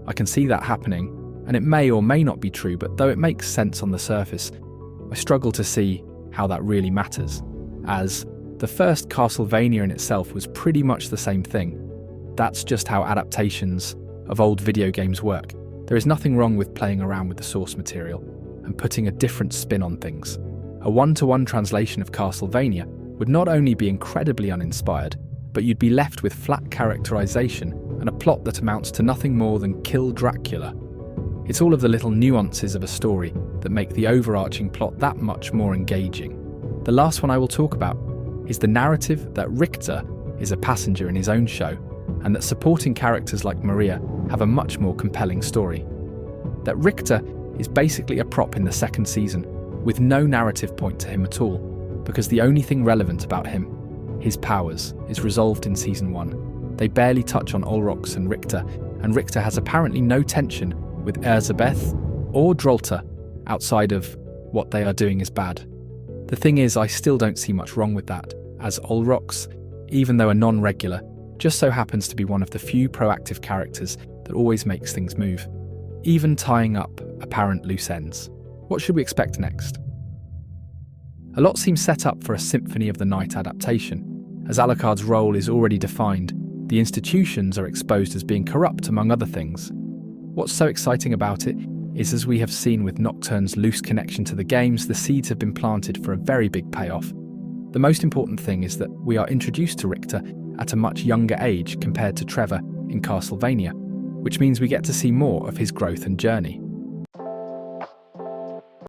I can see that happening, and it may or may not be true, but though it makes sense on the surface, I struggle to see how that really matters, as the first Castlevania in itself was pretty much the same thing. That's just how adaptations of old video games work. There is nothing wrong with playing around with the source material and putting a different spin on things. A one-to-one translation of Castlevania would not only be incredibly uninspired, but you'd be left with flat characterization and a plot that amounts to nothing more than kill Dracula. It's all of the little nuances of a story that make the overarching plot that much more engaging. The last one I will talk about is the narrative that Richter is a passenger in his own show, and that supporting characters like Maria have a much more compelling story. That Richter is basically a prop in the second season, with no narrative point to him at all, because the only thing relevant about him, his powers, is resolved in season 1. They barely touch on Olrox and Richter has apparently no tension with Erzsébet or Drolta outside of what they are doing is bad. The thing is, I still don't see much wrong with that, as Olrox, even though a non-regular, just so happens to be one of the few proactive characters that always makes things move, even tying up apparent loose ends. What should we expect next? A lot seems set up for a Symphony of the Night adaptation, as Alucard's role is already defined. The institutions are exposed as being corrupt, among other things. What's so exciting about it is, as we have seen with Nocturne's loose connection to the games, the seeds have been planted for a very big payoff. The most important thing is that we are introduced to Richter at a much younger age compared to Trevor in Castlevania, which means we get to see more of his growth and journey.